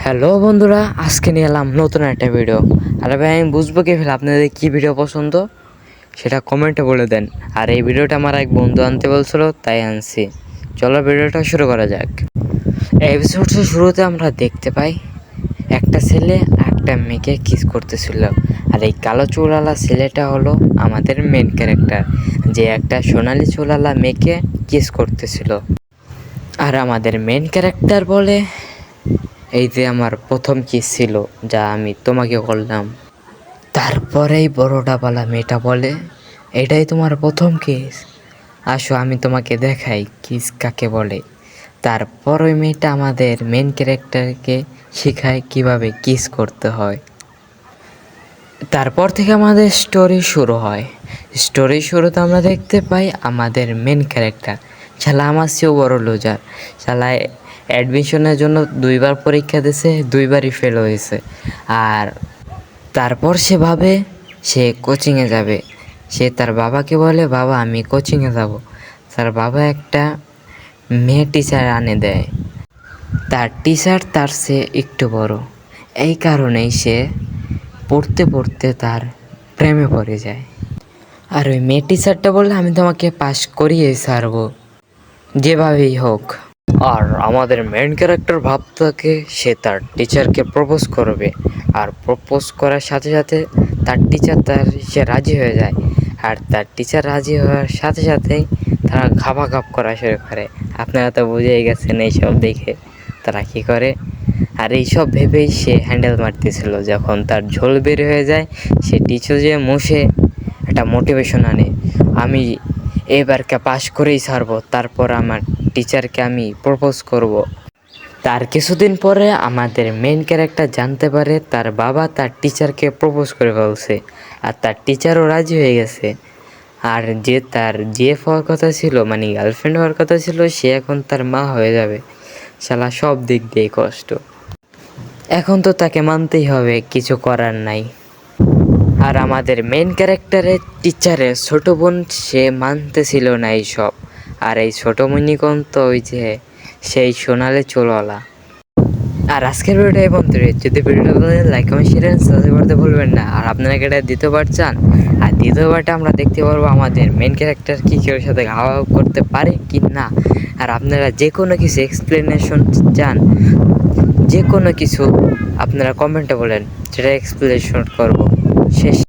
Hello বন্ধুরা, আজকে নিয়ে এলাম নতুন একটা ভিডিও। আরে ভাই, আমি বুঝবো কি ফেলে আপনাদের কী ভিডিও পছন্দ সেটা কমেন্টে বলে দেন। আর এই ভিডিওটা আমার এক বন্ধু আনতে বলছিল, তাই আনছি। চলো ভিডিওটা শুরু করা যাক। এপিসোডের শুরুতে আমরা দেখতে পাই একটা ছেলে একটা মেয়েকে কিস করতেছিল। আর এই কালো চুলওয়ালা ছেলেটা হলো আমাদের মেন ক্যারেক্টার, যে একটা সোনালি চুলওয়ালা মেয়েকে কিস করতেছিল। আর আমাদের মেন ক্যারেক্টার বলে, এই যে আমার প্রথম কিস ছিল, যা আমি তোমাকে করলাম। তারপরেই বড়টাওয়ালা মেয়েটা বলে, এটাই তোমার প্রথম কিস, আসো আমি তোমাকে দেখাই কিস কাকে বলে। তারপর ওই মেয়েটা আমাদের মেন ক্যারেক্টারকে শেখায় কিভাবে কিস করতে হয়। তারপর থেকে আমাদের স্টোরি শুরু হয়। স্টোরি শুরুতে আমরা দেখতে পাই আমাদের মেন ক্যারেক্টার শালা আমার চেয়েও বড় লুজার। শালা অ্যাডমিশনের জন্য 2বার পরীক্ষা দিয়েছে, 2বারই ফেল হয়েছে। আর তারপর সে ভাবে সে কোচিংয়ে যাবে। সে তার বাবাকে বলে, বাবা আমি কোচিংয়ে যাব। তার বাবা একটা মেয়ে টিচার আনে দেয়। তার টিচার তার চেয়ে একটু বড়, এই কারণেই সে পড়তে পড়তে তার প্রেমে পড়ে যায়। আর ওই মেয়ে টিচারটা বললে, আমি তোমাকে পাশ করিয়ে ছাড়বো যেভাবেই হোক। আর আমাদের মেন ক্যারেক্টার ভাবতাকে সে তার টিচারকে প্রপোজ করবে। আর প্রপোজ করার সাথে সাথে তার টিচার সে রাজি হয়ে যায়। আর তার টিচার রাজি হওয়ার সাথে সাথেই তারা ঘাপাঘাপ করা শুরু করে। আপনারা তো বুঝেই গেছেন এইসব দেখে তারা কী করে। আর এইসব ভেবেই সে হ্যান্ডেল মারতেছিল। যখন তার ঝোল বের হয়ে যায়, সে টিচারে মুছে একটা মোটিভেশন আনে, আমি এবারকে পাশ করেই ছাড়বো, তারপর আমার টিচারকে আমি প্রপোজ করব। তার কিছুদিন পরে আমাদের মেন ক্যারেক্টার জানতে পারে তার বাবা তার টিচারকে প্রপোজ করে ফেলছে। আর তার টিচারও রাজি হয়ে গেছে। আর যে তার জিএফ হওয়ার কথা ছিল, মানে গার্লফ্রেন্ড হওয়ার কথা ছিল, সে এখন তার মা হয়ে যাবে। শালা সব দিক দিয়ে কষ্ট। এখন তো তাকে মানতেই হবে, কিছু করার নাই। আর আমাদের মেন ক্যারেক্টারের টিচারের ছোটো বোন, সে মানতেছিল না এইসব। আর এই ছোটো মণিকণ তো ওই যে সেই সোনালি চুলওয়ালা। আর আজকের ভিডিওটা এই পর্যন্ত। যদি ভিডিওটা ভালো লাগে লাইক কমেন্ট শেয়ার সাবস্ক্রাইব করতে ভুলবেন না। আর আপনারা এটা দ্বিতীয়বার চান, আর দ্বিতীয়বারটা আমরা দেখতে পারবো আমাদের মেন ক্যারেক্টার কি কেউ সাথে হাওয়া করতে পারে কি না। আর আপনারা যে কোনো কিছু এক্সপ্লেনেশন চান, যে কোনো কিছু আপনারা কমেন্টে বলেন, সেটা এক্সপ্লেনেশন করব। শেষ।